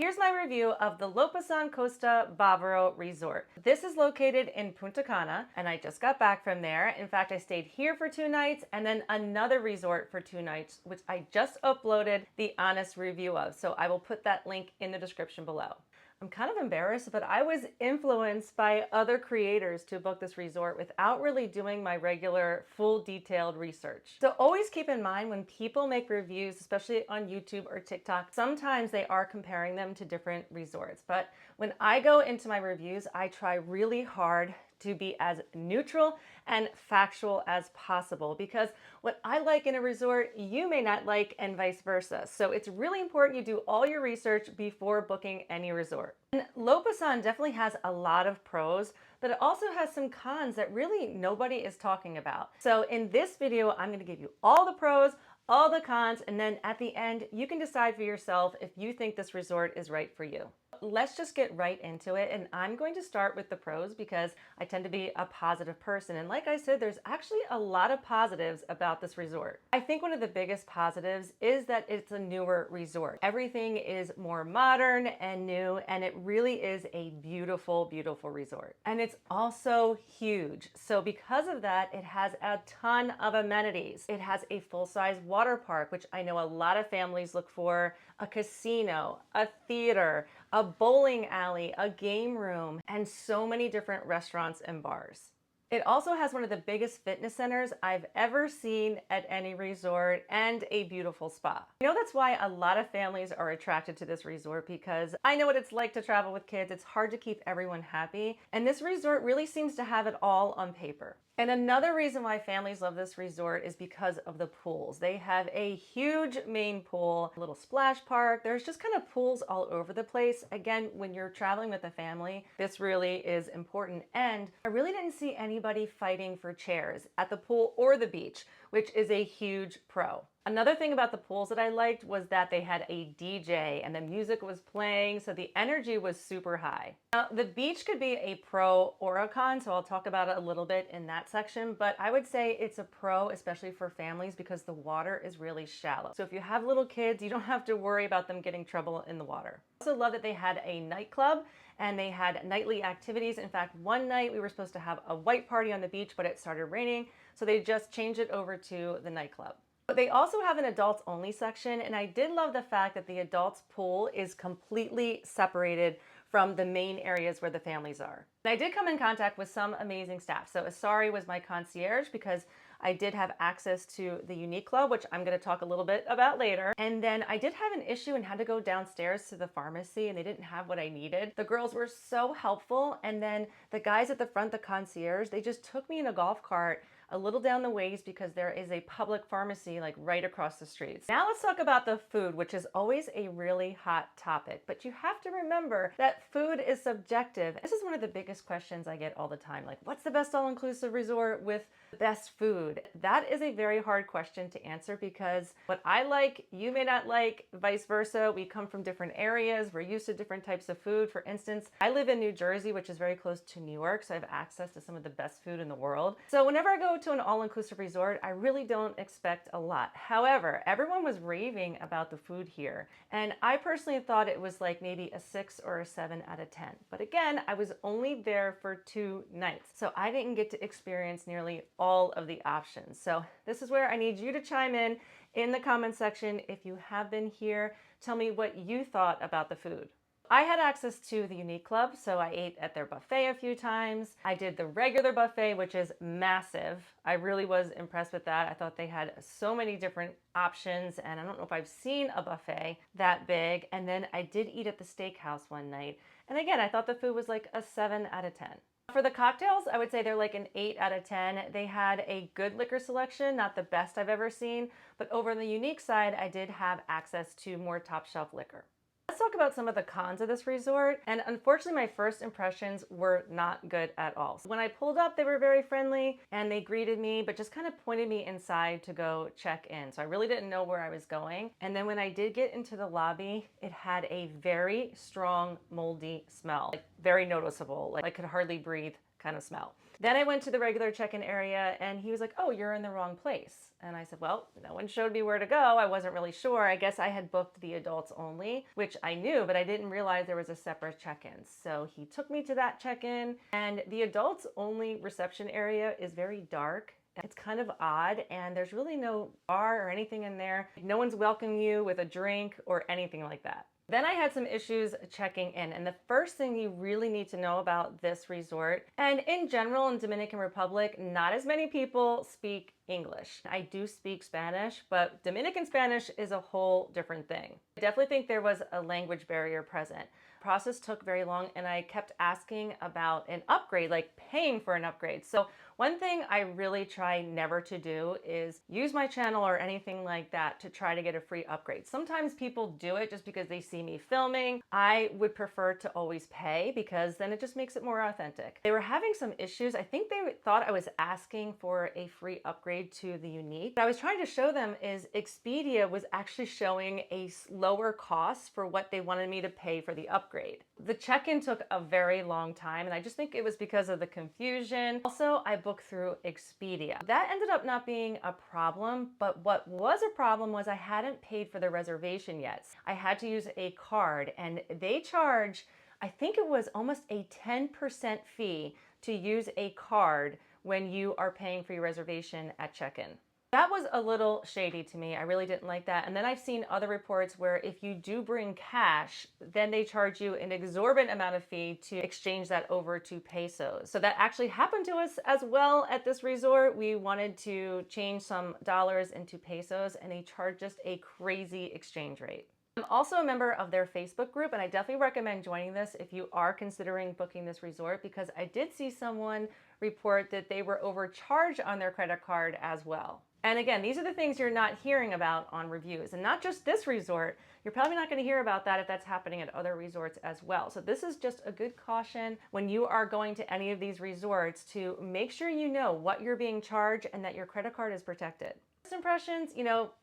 Here's my review of the Lopesan Costa Bavaro Resort. This is located in Punta Cana, and I just got back from there. In fact, I stayed here for 2 nights and then another resort for 2 nights, which I just uploaded the honest review of. So I will put that link in the description below. I'm kind of embarrassed, but I was influenced by other creators to book this resort without really doing my regular full detailed research. So always keep in mind when people make reviews, especially on YouTube or TikTok, sometimes they are comparing them to different resorts. But when I go into my reviews, I try really hard to be as neutral and factual as possible, because what I like in a resort, you may not like, and vice versa. So it's really important you do all your research before booking any resort. And Lopesan definitely has a lot of pros, but it also has some cons that really nobody is talking about. So in this video, I'm going to give you all the pros, all the cons, and then at the end, you can decide for yourself if you think this resort is right for you. Let's just get right into it, and I'm going to start with the pros because I tend to be a positive person, and like I said, there's actually a lot of positives about this resort. I think one of the biggest positives is that it's a newer resort. Everything is more modern and new, and it really is a beautiful, beautiful resort. And it's also huge. So because of that, it has a ton of amenities. It has a full-size water park, which I know a lot of families look for, a casino, a theater, a bowling alley, a game room, and so many different restaurants and bars. It also has one of the biggest fitness centers I've ever seen at any resort, and a beautiful spa. You know, that's why a lot of families are attracted to this resort, because I know what it's like to travel with kids. It's hard to keep everyone happy, and this resort really seems to have it all on paper. And another reason why families love this resort is because of the pools. They have a huge main pool, a little splash park. There's just kind of pools all over the place. Again, when you're traveling with a family, this really is important. And I really didn't see anybody fighting for chairs at the pool or the beach, which is a huge pro. Another thing about the pools that I liked was that they had a DJ and the music was playing, so the energy was super high. Now, the beach could be a pro or a con, so I'll talk about it a little bit in that section, but I would say it's a pro, especially for families, because the water is really shallow. So if you have little kids, you don't have to worry about them getting trouble in the water. I also love that they had a nightclub and they had nightly activities. In fact, one night we were supposed to have a white party on the beach, but it started raining, so they just changed it over to the nightclub. But they also have an adults only section, and I did love the fact that the adults pool is completely separated from the main areas where the families are. And I did come in contact with some amazing staff. So Asari was my concierge because I did have access to the Unique Club, which I'm going to talk a little bit about later. And then I did have an issue and had to go downstairs to the pharmacy, and they didn't have what I needed. The girls were so helpful. And then the guys at the front, the concierge, they just took me in a golf cart a little down the ways because there is a public pharmacy like right across the streets. Now let's talk about the food, which is always a really hot topic, but you have to remember that food is subjective. This is one of the biggest questions I get all the time. Like, what's the best all-inclusive resort with the best food? That is a very hard question to answer because what I like, you may not like, vice versa. We come from different areas. We're used to different types of food. For instance, I live in New Jersey, which is very close to New York, so I have access to some of the best food in the world. So whenever I go to an all-inclusive resort, I really don't expect a lot. However, everyone was raving about the food here, and I personally thought it was like maybe a 6 or a 7 out of 10. But again, I was only there for 2 nights, so I didn't get to experience nearly all of the options. So this is where I need you to chime in the comment section. If you have been here, tell me what you thought about the food. I had access to the Unique Club, so I ate at their buffet a few times. I did the regular buffet, which is massive. I really was impressed with that. I thought they had so many different options, and I don't know if I've seen a buffet that big. And then I did eat at the steakhouse one night. And again, I thought the food was like a 7 out of 10. For the cocktails, I would say they're like an 8 out of 10. They had a good liquor selection, not the best I've ever seen, but over on the Unique side, I did have access to more top shelf liquor. Let's talk about some of the cons of this resort, and unfortunately my first impressions were not good at all. So when I pulled up, they were very friendly and they greeted me, but just kind of pointed me inside to go check in. So I really didn't know where I was going. And then when I did get into the lobby, it had a very strong moldy smell, like very noticeable, like I could hardly breathe kind of smell. Then I went to the regular check-in area and he was like, oh, you're in the wrong place. And I said, well, no one showed me where to go. I wasn't really sure. I guess I had booked the adults only, which I knew, but I didn't realize there was a separate check-in. So he took me to that check-in, and the adults only reception area is very dark. It's kind of odd, and there's really no bar or anything in there. No one's welcoming you with a drink or anything like that. Then I had some issues checking in, and the first thing you really need to know about this resort, and in general in Dominican Republic, not as many people speak English. I do speak Spanish, but Dominican Spanish is a whole different thing. I definitely think there was a language barrier present. The process took very long, and I kept asking about an upgrade, like paying for an upgrade. So one thing I really try never to do is use my channel or anything like that to try to get a free upgrade. Sometimes people do it just because they see me filming. I would prefer to always pay because then it just makes it more authentic. They were having some issues. I think they thought I was asking for a free upgrade to the Unique. What I was trying to show them is Expedia was actually showing a lower cost for what they wanted me to pay for the upgrade. The check-in took a very long time, and I just think it was because of the confusion. Also, I booked through Expedia. That ended up not being a problem, but what was a problem was I hadn't paid for the reservation yet. I had to use a card, and they charge, I think it was almost a 10% fee to use a card when you are paying for your reservation at check-in. That was a little shady to me. I really didn't like that. And then I've seen other reports where if you do bring cash, then they charge you an exorbitant amount of fee to exchange that over to pesos. So that actually happened to us as well at this resort. We wanted to change some dollars into pesos, and they charged us a crazy exchange rate. I'm also a member of their Facebook group, and I definitely recommend joining this if you are considering booking this resort, because I did see someone report that they were overcharged on their credit card as well. And again, these are the things you're not hearing about on reviews, and not just this resort. You're probably not going to hear about that if that's happening at other resorts as well. So this is just a good caution when you are going to any of these resorts to make sure you know what you're being charged and that your credit card is protected. First impressions,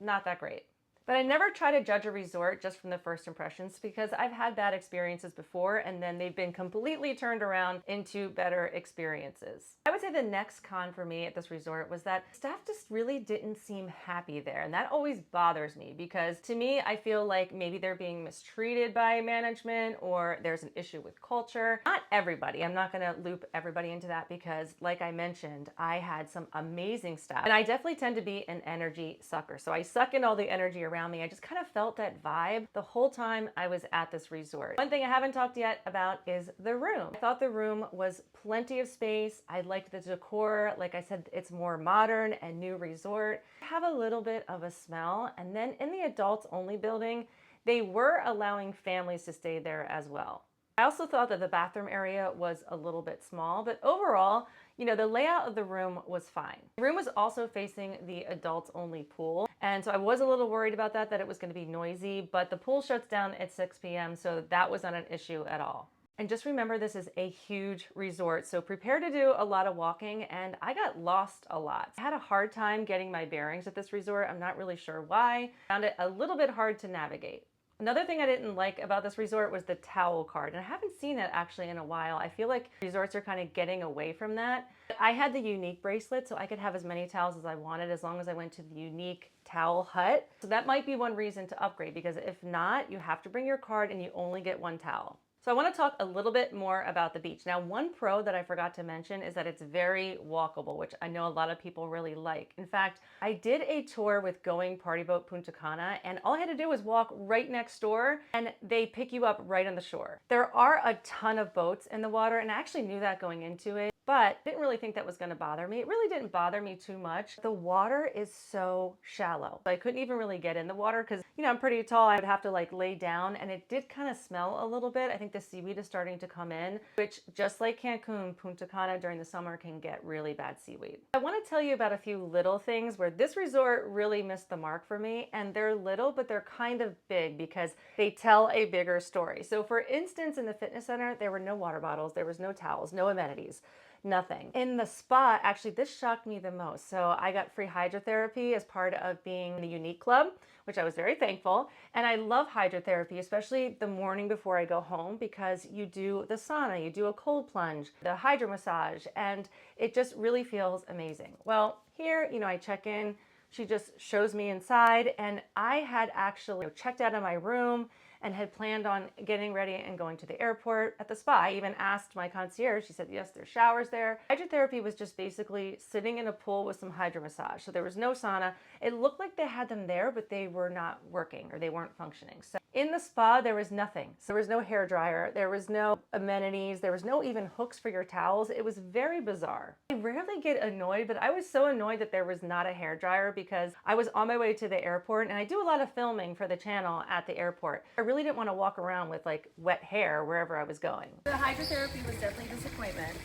not that great. But I never try to judge a resort just from the first impressions, because I've had bad experiences before and then they've been completely turned around into better experiences. I would say the next con for me at this resort was that staff just really didn't seem happy there. And that always bothers me, because to me, I feel like maybe they're being mistreated by management or there's an issue with culture. Not everybody. I'm not going to loop everybody into that because, like I mentioned, I had some amazing staff. And I definitely tend to be an energy sucker. So I suck in all the energy around me. I just kind of felt that vibe the whole time I was at this resort. One thing I haven't talked yet about is the room. I thought the room was plenty of space. I liked the decor. Like I said, it's more modern and new resort. Have a little bit of a smell. And then in the adults only building, they were allowing families to stay there as well. I also thought that the bathroom area was a little bit small, but overall, the layout of the room was fine. The room was also facing the adults only pool. And so I was a little worried about that it was going to be noisy, but the pool shuts down at 6 p.m. So that was not an issue at all. And just remember, this is a huge resort, so prepare to do a lot of walking, and I got lost a lot. I had a hard time getting my bearings at this resort. I'm not really sure why. Found it a little bit hard to navigate. Another thing I didn't like about this resort was the towel card, and I haven't seen that actually in a while. I feel like resorts are kind of getting away from that. I had the Unique bracelet, so I could have as many towels as I wanted as long as I went to the Unique towel hut. So that might be one reason to upgrade, because if not, you have to bring your card and you only get one towel. So I want to talk a little bit more about the beach. Now, one pro that I forgot to mention is that it's very walkable, which I know a lot of people really like. In fact, I did a tour with Going Party Boat Punta Cana, and all I had to do was walk right next door and they pick you up right on the shore. There are a ton of boats in the water, and I actually knew that going into it, but didn't really think that was going to bother me. It really didn't bother me too much. The water is so shallow. I couldn't even really get in the water because, I'm pretty tall. I would have to lay down, and it did kind of smell a little bit. I think the seaweed is starting to come in, which just like Cancun, Punta Cana during the summer can get really bad seaweed. I want to tell you about a few little things where this resort really missed the mark for me, and they're little, but they're kind of big because they tell a bigger story. So for instance, in the fitness center, there were no water bottles, there was no towels, no amenities. nothing. In the spa, actually, this shocked me the most. So I got free hydrotherapy as part of being in the Unique Club, which I was very thankful. And I love hydrotherapy, especially the morning before I go home, because you do the sauna, you do a cold plunge, the hydro massage, and it just really feels amazing. Well, here, I check in. She just shows me inside, and I had actually checked out of my room and had planned on getting ready and going to the airport at the spa. I even asked my concierge. She said, yes, there's showers there. Hydrotherapy was just basically sitting in a pool with some hydro massage. So there was no sauna. It looked like they had them there, but they were not working or they weren't functioning. So in the spa, there was nothing. So there was no hair dryer. There was no amenities. There was no even hooks for your towels. It was very bizarre. I rarely get annoyed, but I was so annoyed that there was not a hair dryer because I was on my way to the airport and I do a lot of filming for the channel at the airport. I really didn't want to walk around with like wet hair wherever I was going. The hydrotherapy was definitely a disappointment.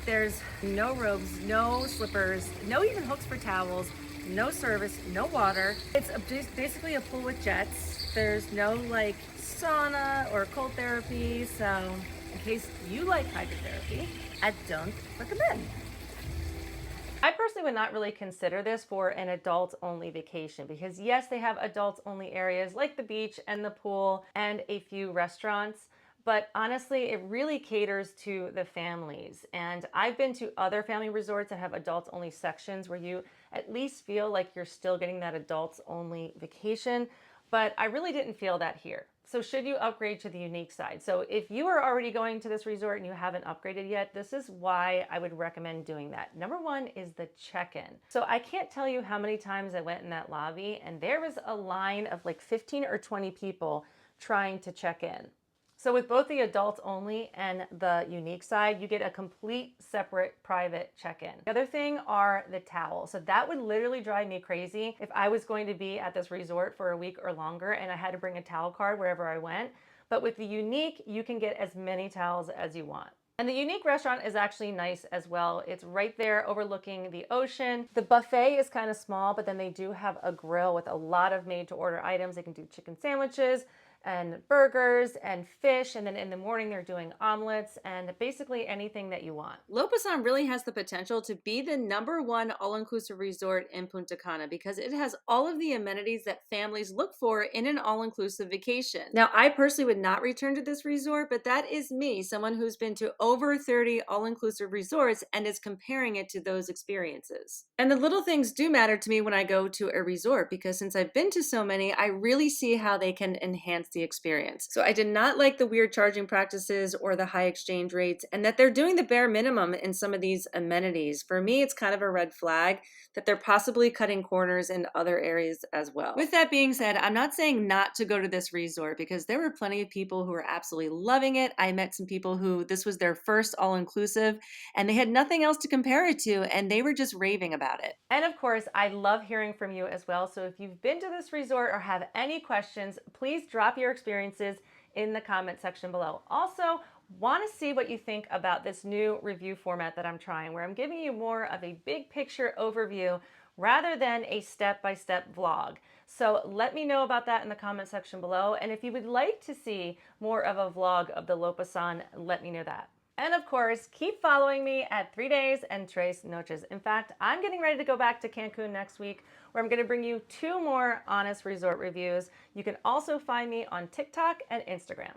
There's no robes, no slippers, no even hooks for towels, no service, no water. It's basically a pool with jets. There's no like sauna or cold therapy. So in case you like hydrotherapy, I don't recommend. I personally would not really consider this for an adults only vacation because yes, they have adults only areas like the beach and the pool and a few restaurants. But honestly, it really caters to the families. And I've been to other family resorts that have adults only sections where you at least feel like you're still getting that adults only vacation. But I really didn't feel that here. So should you upgrade to the Unique side? So if you are already going to this resort and you haven't upgraded yet, this is why I would recommend doing that. Number one is the check-in. So I can't tell you how many times I went in that lobby and there was a line of like 15 or 20 people trying to check in. So with both the adults only and the Unique side, you get a complete separate private check-in. The other thing are the towels. So that would literally drive me crazy if I was going to be at this resort for a week or longer and I had to bring a towel card wherever I went. But with the Unique, you can get as many towels as you want. And the Unique restaurant is actually nice as well. It's right there overlooking the ocean. The buffet is kind of small, but then they do have a grill with a lot of made to order items. They can do chicken sandwiches and burgers and fish, and then in the morning they're doing omelets and basically anything that you want. Lopesan really has the potential to be the #1 all-inclusive resort in Punta Cana because it has all of the amenities that families look for in an all-inclusive vacation. Now, I personally would not return to this resort, but that is me, someone who's been to over 30 all-inclusive resorts and is comparing it to those experiences. And the little things do matter to me when I go to a resort because since I've been to so many, I really see how they can enhance the experience. So I did not like the weird charging practices or the high exchange rates and that they're doing the bare minimum in some of these amenities. For me, it's kind of a red flag that they're possibly cutting corners in other areas as well. With that being said, I'm not saying not to go to this resort because there were plenty of people who were absolutely loving it. I met some people who this was their first all-inclusive and they had nothing else to compare it to and they were just raving about it. And of course, I love hearing from you as well. So if you've been to this resort or have any questions, please drop your experiences in the comment section below. Also, want to see what you think about this new review format that I'm trying, where I'm giving you more of a big picture overview rather than a step-by-step vlog. So let me know about that in the comment section below. And if you would like to see more of a vlog of the Lopesan, let me know that. And of course, keep following me at 3 Days and Tres Noches. In fact, I'm getting ready to go back to Cancun next week, where I'm going to bring you 2 more honest resort reviews. You can also find me on TikTok and Instagram.